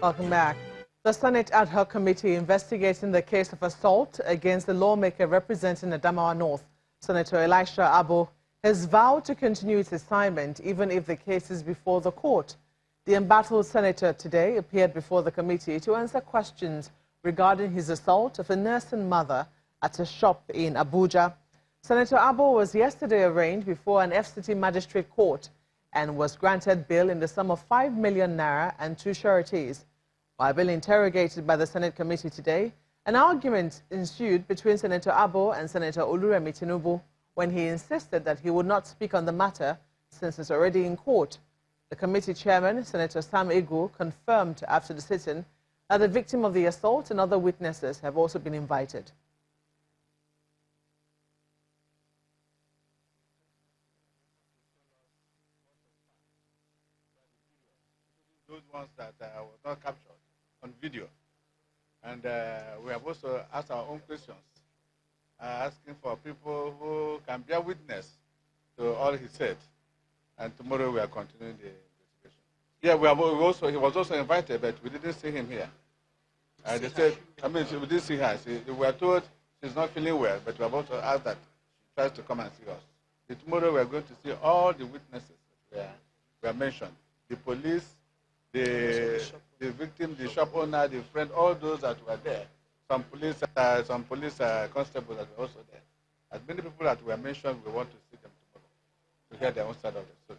Welcome back. The Senate Ad Hoc Committee investigating the case of assault against the lawmaker representing Adamawa North, Senator Elisha Abbo, has vowed to continue its assignment even if the case is before the court. The embattled senator today appeared before the committee to answer questions regarding his assault of a nursing mother at a shop in Abuja. Senator Abbo was yesterday arraigned before an FCT magistrate court and was granted bail in the sum of 5 million naira and 2 sureties. While being interrogated by the Senate committee today, an argument ensued between Senator Abbo and Senator Oluremi Tinubu when he insisted that he would not speak on the matter since it's already in court. The committee chairman, Senator Sam Egu, confirmed after the sitting that the victim of the assault and other witnesses have also been invited. Those ones that were not captured on video. And we have also asked our own questions, asking for people who can bear witness to all he said. And tomorrow we are continuing the investigation. Yeah, he was also invited, but we didn't see him here. They said, we didn't see her. We were told she's not feeling well, but we have also asked that she tries to come and see us. Tomorrow we are going to see all the witnesses that were mentioned. The police, the victim, the shop owner, the friend, all those that were there. Some police constables that were also there. As many people that were mentioned, we want to see them tomorrow to hear their own side of the story.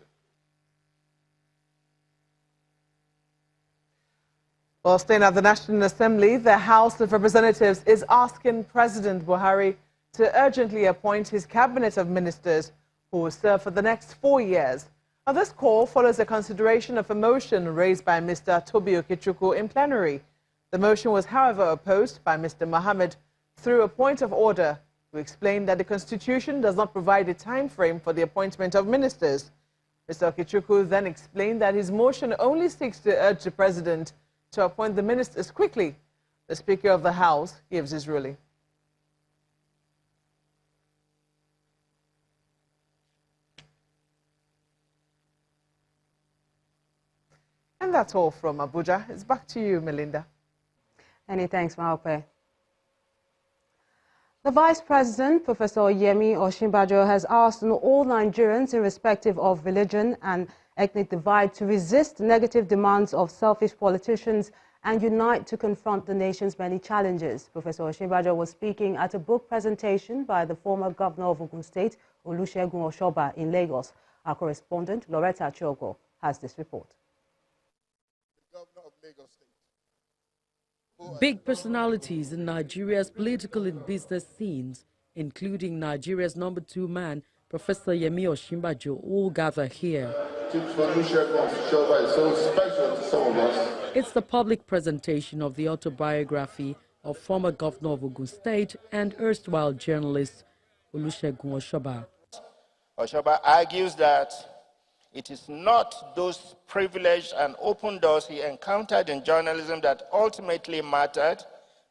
Well, staying at the National Assembly, the House of Representatives is asking President Buhari to urgently appoint his cabinet of ministers who will serve for the next 4 years. Now, this call follows a consideration of a motion raised by Mr. Tobi Okechukwu in plenary. The motion was, however, opposed by Mr. Mohammed through a point of order, who explained that the Constitution does not provide a time frame for the appointment of ministers. Mr. Okechukwu then explained that his motion only seeks to urge the President to appoint the ministers quickly. The Speaker of the House gives his ruling. And that's all from Abuja. It's back to you, Melinda. Many thanks, Maupe. The Vice President, Professor Yemi Osinbajo, has asked all Nigerians, irrespective of religion and ethnic divide, to resist negative demands of selfish politicians and unite to confront the nation's many challenges. Professor Osinbajo was speaking at a book presentation by the former governor of Ogun State, Olusegun OSOBA, in Lagos. Our correspondent, Loretta Chiogo, has this report. Big personalities in Nigeria's political and business scenes, including Nigeria's number 2 man, Professor Yemi Osinbajo, all gather here. It's the public presentation of the autobiography of former governor of Ogun State and erstwhile journalist Olusegun OSOBA. OSOBA argues that it is not those privileged and open doors he encountered in journalism that ultimately mattered,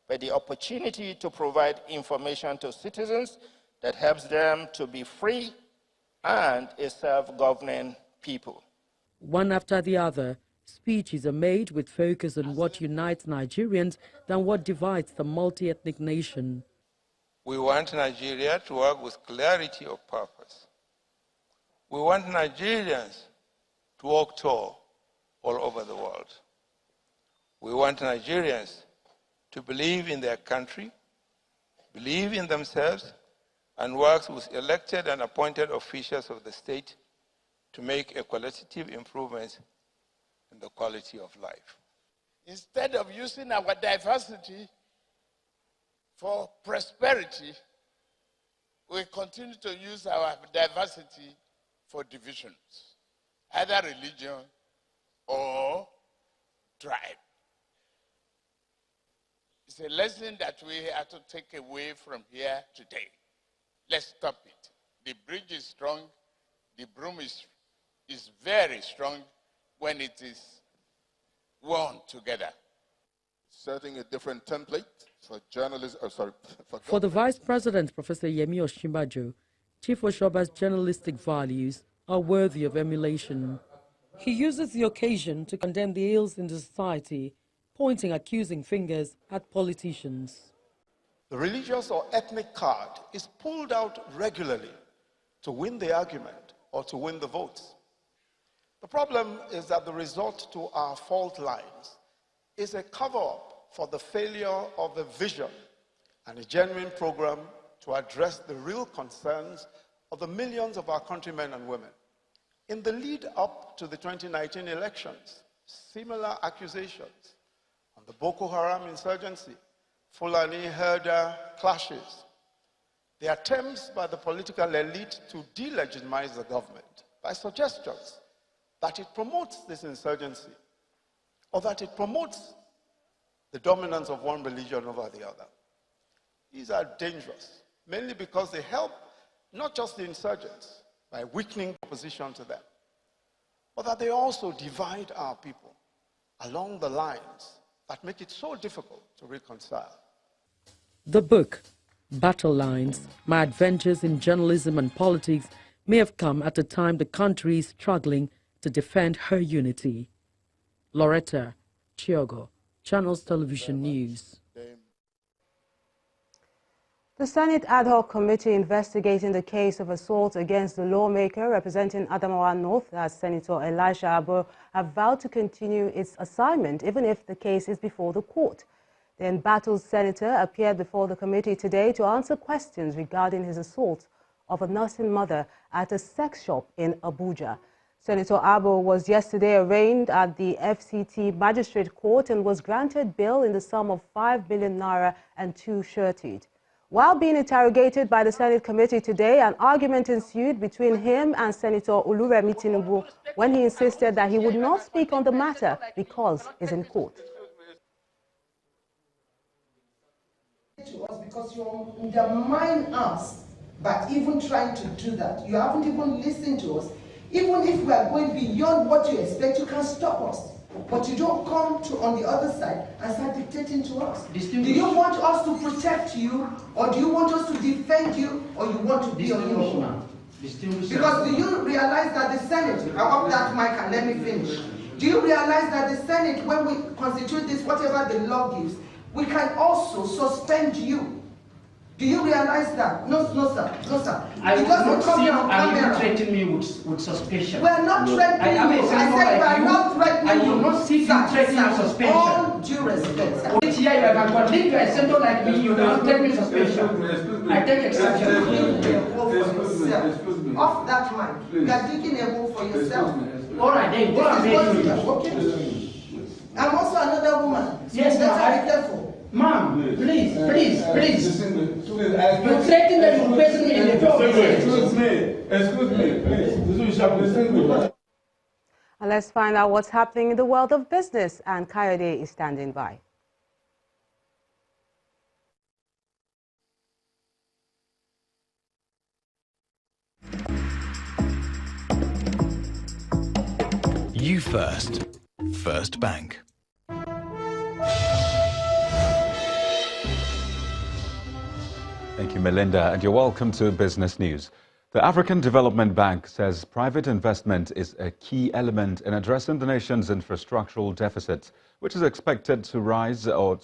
but the opportunity to provide information to citizens that helps them to be free and a self-governing people. One after the other, speeches are made with focus on what unites Nigerians than what divides the multi-ethnic nation. We want Nigeria to work with clarity of purpose. We want Nigerians to walk tall all over the world. We want Nigerians to believe in their country, believe in themselves, and work with elected and appointed officials of the state to make a qualitative improvement in the quality of life. Instead of using our diversity for prosperity, we continue to use our diversity for divisions, either religion or tribe. It's a lesson that we have to take away from here today. Let's stop it. The bridge is strong. The broom is very strong when it is worn together. Setting a different template for journalism. For the Vice President, Professor Yemi Osinbajo, Chief OSOBA's journalistic values are worthy of emulation. He uses the occasion to condemn the ills in the society pointing accusing fingers at politicians. The religious or ethnic card is pulled out regularly to win the argument or to win the votes. The problem is that the resort to our fault lines is a cover-up for the failure of a vision and a genuine program to address the real concerns of the millions of our countrymen and women. In the lead up to the 2019 elections, similar accusations on the Boko Haram insurgency, Fulani herder clashes, the attempts by the political elite to delegitimize the government by suggestions that it promotes this insurgency or that it promotes the dominance of one religion over the other. These are dangerous, mainly because they help not just the insurgents by weakening opposition to them, but that they also divide our people along the lines that make it so difficult to reconcile. The book, Battle Lines, My Adventures in Journalism and Politics, may have come at a time the country is struggling to defend her unity. Loretta Chiogo, Channels Television News. The Senate Ad Hoc Committee investigating the case of assault against the lawmaker representing Adamawa North, as Senator Elisha Abbo, have vowed to continue its assignment even if the case is before the court. The embattled senator appeared before the committee today to answer questions regarding his assault of a nursing mother at a sex shop in Abuja. Senator Abbo was yesterday arraigned at the FCT Magistrate Court and was granted bail in the sum of 5 million naira and 2 sureties. While being interrogated by the Senate committee today, an argument ensued between him and Senator Oluremi Tinubu when he insisted that he would not speak on the matter because he's in court. To us because you undermine us by even trying to do that. You haven't even listened to us. Even if we are going beyond what you expect, you can stop us. But you don't come to on the other side and start dictating to us. Do you want us to protect you, or do you want us to defend you, or you want to be on your own? Because do you realize that the Senate, I want that mic and let me finish. Do you realize that the Senate, when we constitute this, whatever the law gives, we can also suspend you? Do you realize that? No, sir. No, sir. I will not see you threaten me with suspicion. We are not threatening you. I said we are not threatening you. I will not see you threatening suspicion. All due respect. Which here you are my colleague, you are a senator like me, you don't threaten me suspicion. I take exception. Off that mic. You are digging a hole for yourself. All right, then go and make it. I'm also another woman. Yes, ma'am. Be careful. Ma'am, please. You threaten that you will place me in the job. Excuse me, please. And let's find out what's happening in the world of business. And Kayode is standing by. You first. First Bank. Thank you, Melinda, and you're welcome to Business News. The African Development Bank says private investment is a key element in addressing the nation's infrastructural deficit, which is expected to raise about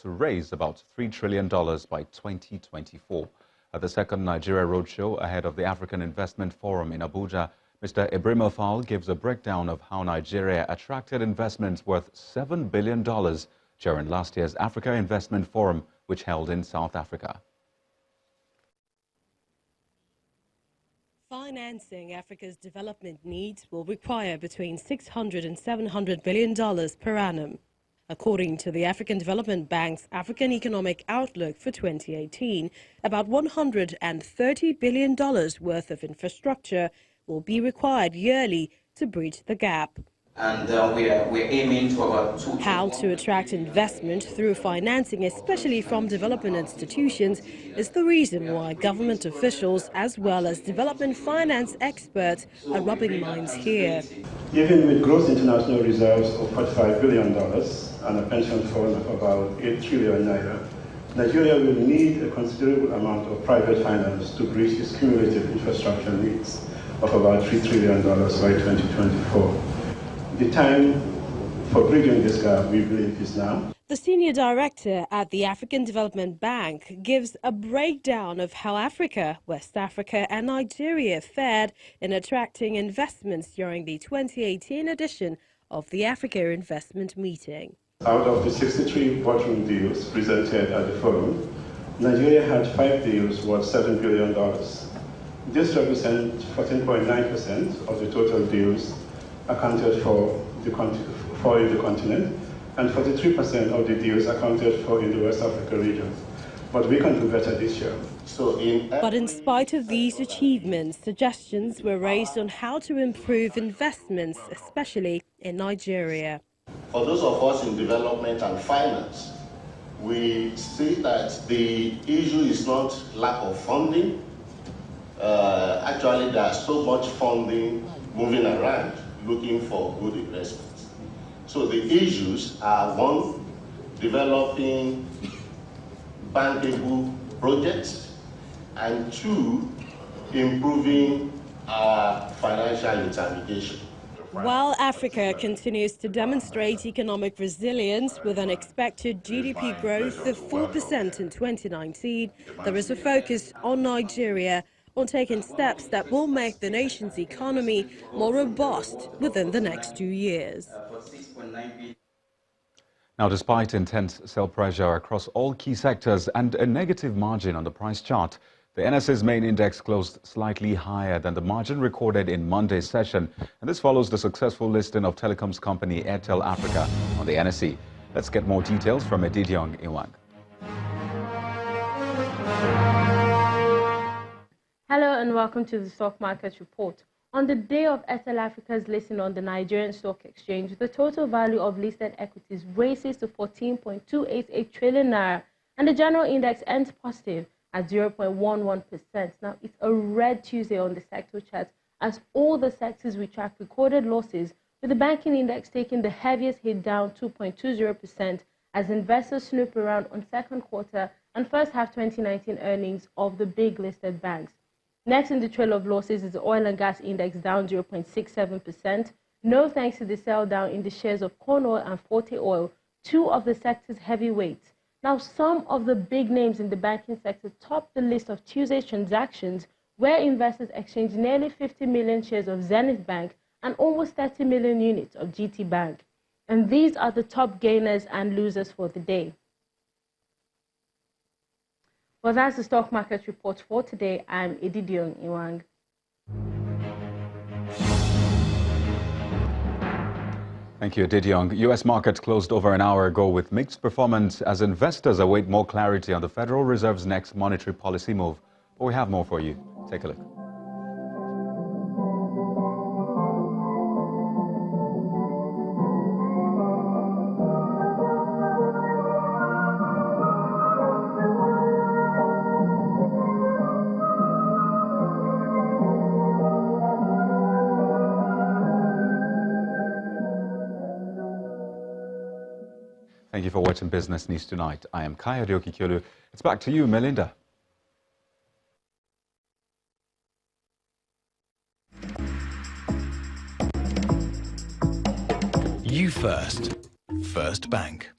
$3 trillion by 2024. At the second Nigeria Roadshow ahead of the African Investment Forum in Abuja, Mr. Ebrimophal gives a breakdown of how Nigeria attracted investments worth $7 billion during last year's Africa Investment Forum, which held in South Africa. Financing Africa's development needs will require between $600 and $700 billion per annum. According to the African Development Bank's African Economic Outlook for 2018, about $130 billion worth of infrastructure will be required yearly to bridge the gap. And we're aiming to about How to attract investment through financing, especially from development institutions, is the reason why government officials as well as development finance experts are rubbing minds here. Even with gross international reserves of $45 billion and a pension fund of about 8 trillion naira, Nigeria will need a considerable amount of private finance to bridge its cumulative infrastructure needs of about $3 trillion by 2024. The time for bridging this gap, we believe, is now. The senior director at the African Development Bank gives a breakdown of how Africa, West Africa and Nigeria fared in attracting investments during the 2018 edition of the Africa Investment Meeting. Out of the 63 boardroom deals presented at the forum, Nigeria had 5 deals worth $7 billion. This represents 14.9% of the total deals accounted for in the continent, and 43% of the deals accounted for in the West Africa region. But we can do better this year. But in spite of these achievements, suggestions were raised on how to improve investments, especially in Nigeria. For those of us in development and finance, we see that the issue is not lack of funding. Actually, there's so much funding moving around looking for good investments. So the issues are, one, developing bankable projects, and two, improving our financial intermediation. While Africa continues to demonstrate economic resilience with an expected GDP growth of 4% in 2019, there is a focus on Nigeria on taking steps that will make the nation's economy more robust within the next 2 years. Now, despite intense sell pressure across all key sectors and a negative margin on the price chart, the NSE's main index closed slightly higher than the margin recorded in Monday's session, and this follows the successful listing of telecoms company Airtel Africa on the NSE. Let's get more details from Edidiong Iwang. Hello and welcome to the Stock Market Report. On the day of Airtel Africa's listing on the Nigerian Stock Exchange, the total value of listed equities raises to 14.288 trillion naira, and the general index ends positive at 0.11%. Now, it's a red Tuesday on the sector chart as all the sectors we track recorded losses, with the banking index taking the heaviest hit, down 2.20% as investors snoop around on second quarter and first half 2019 earnings of the big listed banks. Next in the trail of losses is the oil and gas index, down 0.67%. No thanks to the sell down in the shares of Corn Oil and Forte Oil, two of the sector's heavyweights. Now, some of the big names in the banking sector topped the list of Tuesday's transactions, where investors exchanged nearly 50 million shares of Zenith Bank and almost 30 million units of GT Bank. And these are the top gainers and losers for the day. Well, that's the stock market report for today. I'm Edidiong Iwang. Thank you, Edidiong. U.S. markets closed over an hour ago with mixed performance as investors await more clarity on the Federal Reserve's next monetary policy move. But we have more for you. Take a look. Thank you for watching Business News Tonight. I am Kaya Diokikyolu. It's back to you, Melinda. You First. First Bank.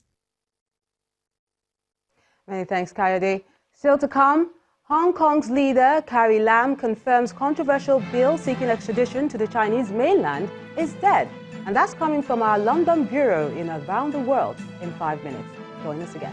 Many thanks, Kayode. Still to come, Hong Kong's leader, Carrie Lam, confirms controversial bill seeking extradition to the Chinese mainland is dead. And that's coming from our London bureau in Around the World in 5 minutes. Join us again.